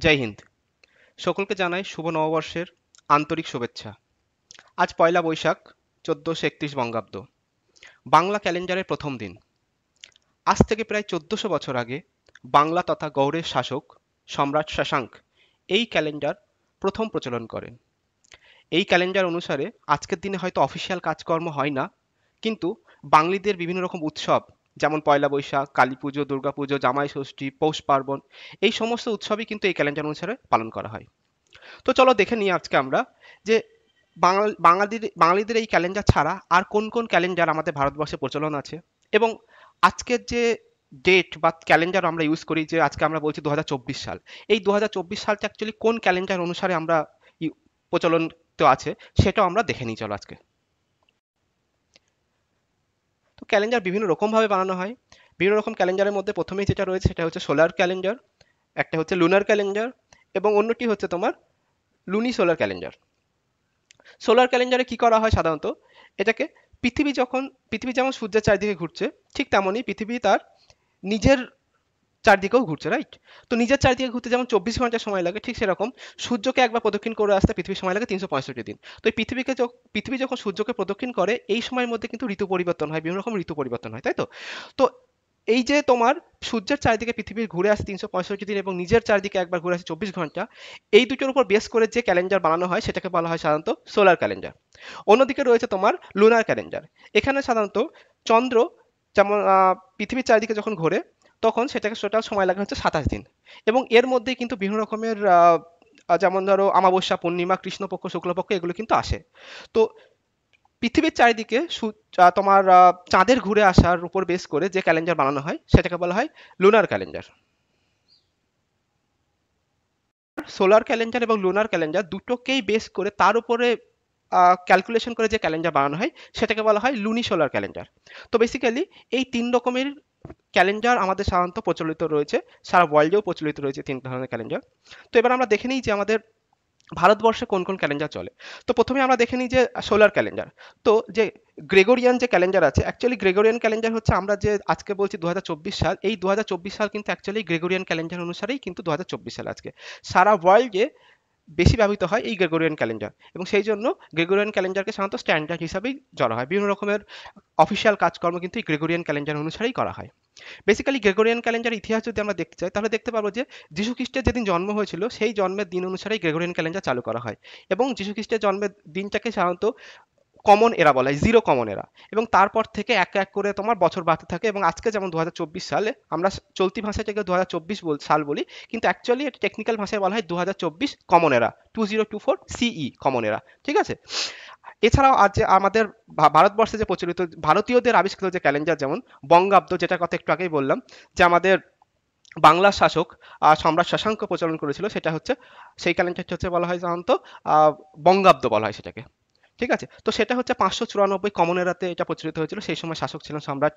জয় হিন্দ। সকলকে জানাই শুভ নববর্ষের আন্তরিক শুভেচ্ছা। আজ পয়লা বৈশাখ 1431 বঙ্গাব্দ, বাংলা ক্যালেন্ডারের প্রথম দিন। আজ থেকে প্রায় 1400 বছর আগে বাংলা তথা গৌড়ের শাসক সম্রাট শশাঙ্ক এই ক্যালেন্ডার প্রথম প্রচলন করেন। এই ক্যালেন্ডার অনুসারে আজকের দিনে হয়তো অফিসিয়াল কাজকর্ম হয় না, কিন্তু বাঙালিদের বিভিন্ন রকম উৎসব, যেমন পয়লা বৈশাখ, কালী পুজো, দুর্গা পুজো, জামাই ষষ্ঠী, পৌষ পার্বণ, এই সমস্ত উৎসবই কিন্তু এই ক্যালেন্ডার অনুসারে পালন করা হয়। তো চলো দেখে নিই আজকে আমরা যে বাঙালিদের এই ক্যালেন্ডার ছাড়া আর কোন কোন ক্যালেন্ডার আমাদের ভারতবর্ষে প্রচলন আছে, এবং আজকের যে ডেট বা ক্যালেন্ডার আমরা ইউজ করি, যে আজকে আমরা বলছি 2024 সাল, এই 2024 সালটা অ্যাকচুয়ালি কোন ক্যালেন্ডার অনুসারে আমরা প্রচলন তো আছে, সেটাও আমরা দেখে নিই চলো আজকে। তো ক্যালেন্ডার বিভিন্ন রকমভাবে বানানো হয়। বিভিন্ন রকম ক্যালেন্ডারের মধ্যে প্রথমেই যেটা রয়েছে সেটা হচ্ছে সোলার ক্যালেন্ডার, একটা হচ্ছে লুনার ক্যালেন্ডার, এবং অন্যটি হচ্ছে তোমার লুনি সোলার ক্যালেন্ডার। সোলার ক্যালেন্ডারে কি করা হয় সাধারণত, এটাকে পৃথিবী যেমন সূর্যের চারিদিকে ঘুরছে, ঠিক তেমনই পৃথিবী তার নিজের চারদিকেও ঘুরছে, রাইট? তো নিজের চারদিকে ঘুরতে যেমন 24 ঘন্টা সময় লাগে, ঠিক সেরকম সূর্যকে একবার প্রদক্ষিণ করে আসতে পৃথিবীর সময় লাগে 365 দিন। তো এই পৃথিবী যখন সূর্যকে প্রদক্ষিণ করে, এই সময়ের মধ্যে কিন্তু ঋতু পরিবর্তন হয়, বিভিন্ন রকম ঋতু পরিবর্তন হয়, তাই তো? তো এই যে তোমার সূর্যের চারিদিকে পৃথিবীর ঘুরে আসে 365 দিন এবং নিজের চারিদিকে একবার ঘুরে আসে 24 ঘন্টা, এই দুটোর উপর বেস করে যে ক্যালেন্ডার বানানো হয় সেটাকে বলা হয় সাধারণত সোলার ক্যালেন্ডার। অন্যদিকে রয়েছে তোমার লুনার ক্যালেন্ডার। এখানে সাধারণত চন্দ্র যেমন পৃথিবীর চারিদিকে যখন ঘোরে, তখন সেটাকে টোটাল সময় লাগে হচ্ছে 27 দিন। এবং এর মধ্যে কিন্তু বিভিন্ন রকমের যেমন ধরো অমাবস্যা, পূর্ণিমা, কৃষ্ণপক্ষ, শুক্লপক্ষ, এগুলো কিন্তু আসে। তো পৃথিবীর চারিদিকে তোমার চাঁদের ঘুরে আসার উপর বেস করে যে ক্যালেন্ডার বানানো হয় সেটাকে বলা হয় লুনার ক্যালেন্ডার। সোলার ক্যালেন্ডার এবং লুনার ক্যালেন্ডার দুটোকেই বেস করে তার উপরে ক্যালকুলেশন করে যে ক্যালেন্ডার বানানো হয় সেটাকে বলা হয় লুনি সোলার ক্যালেন্ডার। তো বেসিক্যালি এই তিন রকমের ক্যালেন্ডার আমাদের সাধারণত প্রচলিত রয়েছে, সারা ওয়ার্ল্ডেও প্রচলিত রয়েছে তিন ধরনের ক্যালেন্ডার। তো এবার আমরা দেখে নিই যে আমাদের ভারতবর্ষে কোন কোন ক্যালেন্ডার চলে। তো প্রথমে আমরা দেখে নিই যে সোলার ক্যালেন্ডার। তো যে গ্রেগরিয়ান যে ক্যালেন্ডার আছে, অ্যাকচুয়ালি গ্রেগরিয়ান ক্যালেন্ডার হচ্ছে আমরা যে আজকে বলছি 2024 সাল, এই 2024 সাল কিন্তু অ্যাকচুয়ালি গ্রেগরিয়ান ক্যালেন্ডার অনুসারেই কিন্তু 2024 সাল আজকে সারা ওয়ার্ল্ডে বেশি ব্যবহৃত হয় এই গ্রেগরিয়ান ক্যালেন্ডার, এবং সেই জন্য গ্রেগরিয়ান ক্যালেন্ডারকে সাধারণত স্ট্যান্ডার্ড হিসাবেই ধরা হয়। বিভিন্ন রকমের অফিসিয়াল কাজকর্ম কিন্তু এই গ্রেগরিয়ান ক্যালেন্ডার অনুসারেই করা হয়। বেসিক্যালি গ্রেগরিয়ান ক্যালেন্ডার ইতিহাস যদি আমরা দেখতে চাই, তাহলে দেখতে পারবো যে যীশু খ্রিস্টের যেদিন জন্ম হয়েছিল সেই জন্মের দিন অনুসারেই গ্রেগরিয়ান ক্যালেন্ডার চালু করা হয়, এবং যীশু খ্রিস্টের জন্মের দিনটাকে সাধারণত কমন এরা বলা হয়, জিরো কমন এরা। এবং তারপর থেকে এক এক করে তোমার বছর বাড়তে থাকে, এবং আজকে যেমন 2024 সালে আমরা চলতি ভাষাটাকে 2024 সাল বলি, কিন্তু অ্যাকচুয়ালি এটা টেকনিক্যাল ভাষায় বলা হয় 2024 কমন এরা, 2024 সিই কমন এরা, ঠিক আছে? এছাড়াও আজ যে আমাদের ভারতবর্ষে যে প্রচলিত ভারতীয়দের আবিষ্কৃত যে ক্যালেন্ডার, যেমন বঙ্গাব্দ, যেটার কথা একটু আগেই বললাম, যে আমাদের বাংলার শাসক সম্রাট শশাঙ্ক প্রচলন করেছিল, সেটা হচ্ছে সেই ক্যালেন্ডারটা হচ্ছে বলা হয় সাধারণত বঙ্গাব্দ বলা হয় সেটাকে, ঠিক আছে? তো সেটা হচ্ছে 594 কমন এরাতে এটা প্রচলিত হয়েছিল, সেই সময় শাসক ছিলেন সম্রাট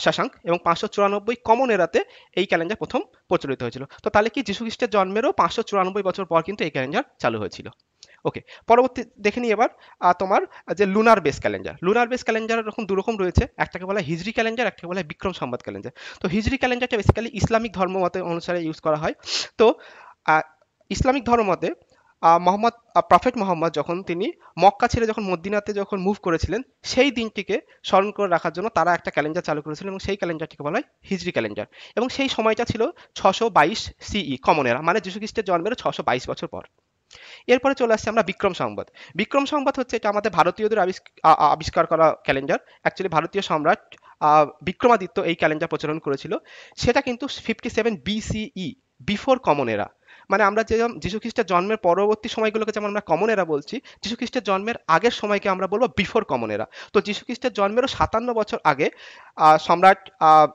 শশাঙ্ক, এবং 594 কমন এরাতে এই ক্যালেন্ডার প্রথম প্রচলিত হয়েছিল। তো তাহলে কি যীশু খ্রিস্টের জন্মেরও 594 বছর পর কিন্তু এই ক্যালেন্ডার চালু হয়েছিল। ওকে, পরবর্তী দেখে নিই এবার তোমার যে লুনার বেস ক্যালেন্ডার এরকম দু রকম রয়েছে, একটাকে বলা হয় হিজরি ক্যালেন্ডার, একটাকে বলা হয় বিক্রম সংবাদ ক্যালেন্ডার। তো হিজরি ক্যালেন্ডারটা বেসিক্যালি ইসলামিক ধর্ম মতে অনুসারে ইউজ করা হয়। তো আহ, ইসলামিক ধর্ম মতে প্রফেট মোহাম্মদ যখন তিনি মক্কা ছেড়ে যখন মদিনাতে যখন মুভ করেছিলেন, সেই দিনটিকে স্মরণ করে রাখার জন্য তারা একটা ক্যালেন্ডার চালু করেছিলেন, এবং সেই ক্যালেন্ডারটিকে বলা হয় হিজরি ক্যালেন্ডার। এবং সেই সময়টা ছিল 622 সিই কমন এরা, মানে যীশু খ্রিস্টের জন্মের 622 বছর পর। এরপরে চলে আসছে আমরা বিক্রম সংবাদ। বিক্রম সংবাদ হচ্ছে এটা আমাদের ভারতীয়দের আবিষ্কার করা ক্যালেন্ডার। অ্যাকচুয়ালি ভারতীয় সম্রাট বিক্রমাদিত্য এই ক্যালেন্ডার প্রচলন করেছিল। সেটা কিন্তু 57 বিসিই, বিফোর কমন এরা। মানে আমরা যে যীশু খ্রিস্টের জন্মের পরবর্তী সময়গুলোকে যেমন আমরা কমন এরা বলছি, যীশু খ্রিস্টের জন্মের আগের সময়কে আমরা বলবো বিফোর কমন এরা। তো যীশু খ্রিস্টের জন্মেরও 57 বছর আগে সম্রাট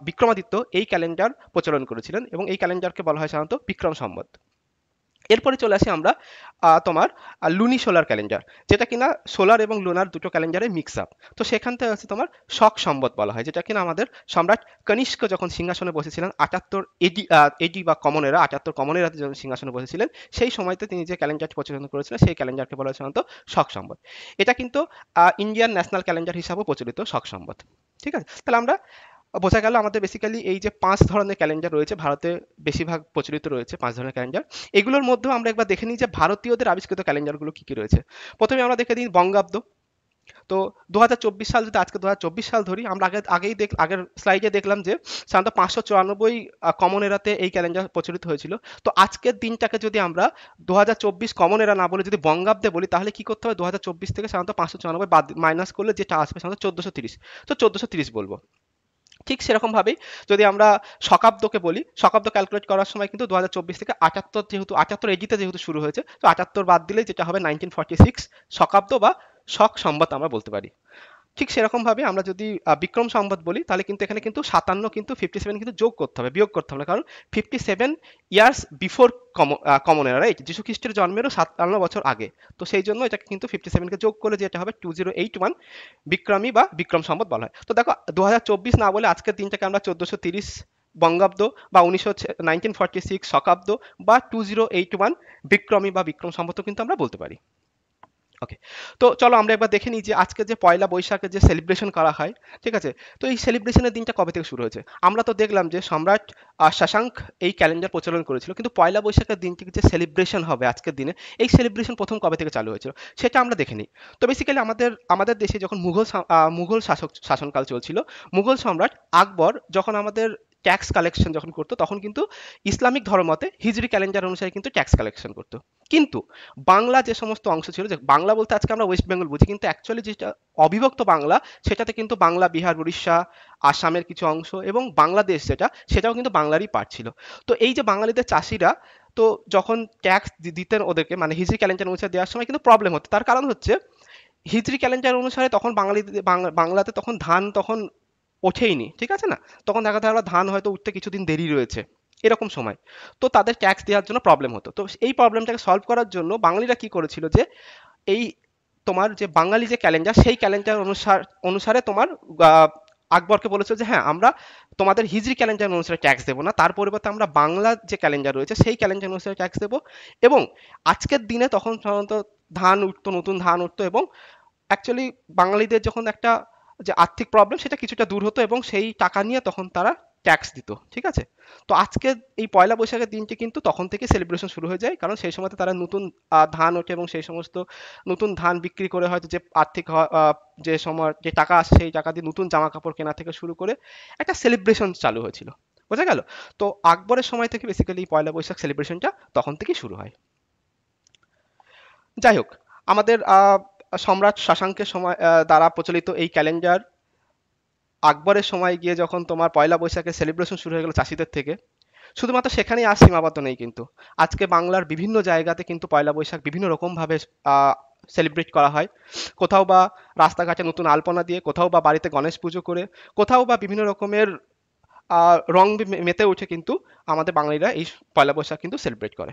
বিক্রমাদিত্য এই ক্যালেন্ডার প্রচলন করেছিলেন, এবং এই ক্যালেন্ডারকে বলা হয় সাধারণত বিক্রম সংবাদ। এরপরে চলে আসি আমরা তোমার লুনি সোলার ক্যালেন্ডার, যেটা কিনা সোলার এবং লুনার দুটো ক্যালেন্ডারে মিক্স আপ। তো সেখান থেকে আছে তোমার শক সম্বত বলা হয়, যেটা কিনা আমাদের সম্রাট কনিষ্ক যখন সিংহাসনে বসেছিলেন 78 এডি এডি বা কমনেরা 78 কমনেরাতে যখন সিংহাসনে বসেছিলেন, সেই সময়তে তিনি যে ক্যালেন্ডারটি প্রচলন করেছিলেন সেই ক্যালেন্ডারকে বলা হয় সাধারণত শক সম্বত। এটা কিন্তু ইন্ডিয়ান ন্যাশনাল ক্যালেন্ডার হিসাবেও প্রচলিত শক সম্বত, ঠিক আছে? তাহলে আমরা বোঝা গেল আমাদের বেসিক্যালি এই যে 5 ধরনের ক্যালেন্ডার রয়েছে ভারতে, বেশিরভাগ প্রচলিত রয়েছে 5 ধরনের ক্যালেন্ডার। এগুলোর মধ্যেও আমরা একবার দেখে নিই যে ভারতীয়দের আবিষ্কৃত ক্যালেন্ডারগুলো কি কি রয়েছে। প্রথমে আমরা দেখে নিই বঙ্গাব্দ। তো 2024 সাল, যদি আজকে 2024 সাল ধরি, আমরা আগের স্লাইডে দেখলাম যে সাধারণত 594 কমন এরাতে এই ক্যালেন্ডার প্রচলিত হয়েছিল। তো আজকের দিনটাকে যদি আমরা 2024 কমন এরা না বলে যদি বঙ্গাব্দে বলি, তাহলে কি করতে হবে? 2024 থেকে সাধারণত 594 বাদ মাইনাস করলে যেটা আসবে সাধারণত 1430। তো 1430 বলবো। ঠিক সেরকম ভাবেই যদি আমরা শকাব্দকে বলি, শকাব্দ ক্যালকুলেট করার সময় কিন্তু 2024 থেকে 78, যেহেতু 78 এডিতে যেহেতু শুরু হয়েছে, তো 78 বাদ দিলে যেটা হবে 1946 শকাব্দ বা শক সম্বত আমরা বলতে পারি। ঠিক সেরকম ভাবে আমরা যদি বিক্রম সম্বত বলি, তাহলে কিন্তু এখানে কিন্তু 57 কিন্তু 57 কিন্তু যোগ করতে হবে, বিয়োগ করতে হবে না, কারণ 57 ইয়ার্স বিফোর কমন এরা, রাইট? যীশু খ্রিস্টের জন্মেরও 57 বছর আগে। তো সেই জন্য এটাকে কিন্তু 57কে যোগ করে যেটা হবে 2081 বিক্রমী বা বিক্রম সম্বত বলা হয়। তো দেখো 2024 না বলে আজকের দিনটাকে আমরা 1430 বঙ্গাব্দ বা 1946 শকাব্দ বা 2081 বিক্রমী বা বিক্রম সম্বত কিন্তু আমরা বলতে পারি। ওকে, তো চলো আমরা একবার দেখে নিই যে আজকে যে পয়লা বৈশাখের যে সেলিব্রেশন করা হয়, ঠিক আছে? তো এই সেলিব্রেশনের দিনটা কবে থেকে শুরু হয়েছে? আমরা তো দেখলাম যে সম্রাট শশাঙ্ক এই ক্যালেন্ডার প্রচলন করেছিল, কিন্তু পয়লা বৈশাখের দিনটি যে সেলিব্রেশন হবে আজকের দিনে, এই সেলিব্রেশন প্রথম কবে থেকে চালু হয়েছিল সেটা আমরা দেখে নিই। তো বেসিক্যালি আমাদের দেশে যখন মুঘল শাসনকাল চলছিল, মুঘল সম্রাট আকবর যখন আমাদের ট্যাক্স কালেকশন যখন করতো, তখন কিন্তু ইসলামিক ধর্মতে হিজরি ক্যালেন্ডার অনুসারে কিন্তু ট্যাক্স কালেকশন করতো। কিন্তু বাংলা যে সমস্ত অংশ ছিল, যে বাংলা বলতে আজকে আমরা ওয়েস্ট বেঙ্গল বুঝি, কিন্তু অ্যাকচুয়ালি যেটা অবিভক্ত বাংলা, সেটাতে কিন্তু বাংলা, বিহার, উড়িষ্যা, আসামের কিছু অংশ এবং বাংলাদেশ সেটাও কিন্তু বাংলারই পার্ট ছিল। তো এই যে বাঙালিদের চাষিরা, তো যখন ট্যাক্স দিতেন ওদেরকে, মানে হিজরি ক্যালেন্ডার অনুসারে দেওয়ার সময় কিন্তু প্রবলেম হতো। তার কারণ হচ্ছে হিজরি ক্যালেন্ডার অনুসারে তখন বাংলাতে তখন ধান তখন ওঠেইনি, ঠিক আছে না? তখন দেখা যায় ধান হয়তো উঠতে কিছুদিন দেরি রয়েছে, এরকম সময়। তো তাদের ট্যাক্স দেওয়ার জন্য প্রবলেম হতো। তো এই প্রবলেমটাকে সলভ করার জন্য বাঙালিরা কি করেছিল যে এই তোমার যে বাঙালি যে ক্যালেন্ডার, সেই ক্যালেন্ডার অনুসারে তোমার আকবরকে বলেছিল যে হ্যাঁ, আমরা তোমাদের হিজরি ক্যালেন্ডার অনুসারে ট্যাক্স দেবো না, তার পরিবর্তে আমরা বাংলা যে ক্যালেন্ডার রয়েছে সেই ক্যালেন্ডার অনুসারে ট্যাক্স দেবো। এবং আজকের দিনে তখন সাধারণত ধান উঠতো, নতুন ধান উঠতো, এবং অ্যাকচুয়ালি বাঙালিদের যখন একটা যে আর্থিক প্রবলেম সেটা কিছুটা দূর হতো, এবং সেই টাকা নিয়ে তখন তারা ট্যাক্স দিত, ঠিক আছে? তো আজকে এই পয়লা বৈশাখের দিনটি কিন্তু তখন থেকে সেলিব্রেশন শুরু হয়ে যায়, কারণ সেই সময়তে তারা নতুন ধান ওঠে, এবং সেই সমস্ত নতুন ধান বিক্রি করে হয়তো যে আর্থিক যে সময় যে টাকা আসে, সেই টাকা দিয়ে নতুন জামা কাপড় কেনা থেকে শুরু করে একটা সেলিব্রেশন চালু হয়েছিল। বোঝা গেল? তো আকবরের সময় থেকে বেসিক্যালি পয়লা বৈশাখ সেলিব্রেশনটা তখন থেকেই শুরু হয়। যাই হোক, আমাদের সম্রাট শশাঙ্কের সময় দ্বারা প্রচলিত এই ক্যালেন্ডার আকবরের সময় গিয়ে যখন তোমার পয়লা বৈশাখের সেলিব্রেশন শুরু হয়ে গেল চাষিদের থেকে, শুধুমাত্র সেখানেই আর সীমাবদ্ধ নেই কিন্তু। আজকে বাংলার বিভিন্ন জায়গাতে কিন্তু পয়লা বৈশাখ বিভিন্ন রকমভাবে সেলিব্রেট করা হয়। কোথাও বা রাস্তাঘাটে নতুন আলপনা দিয়ে, কোথাও বা বাড়িতে গণেশ পুজো করে, কোথাও বা বিভিন্ন রকমের রং মেতে উঠে কিন্তু আমাদের বাঙালিরা এই পয়লা বৈশাখ কিন্তু সেলিব্রেট করে।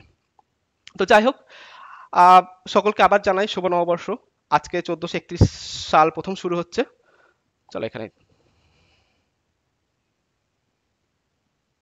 তো যাই হোক, আহ, সকলকে আবার জানাই শুভ নববর্ষ। আজকে 1431 সাল প্রথম শুরু হচ্ছে। চলো এখানে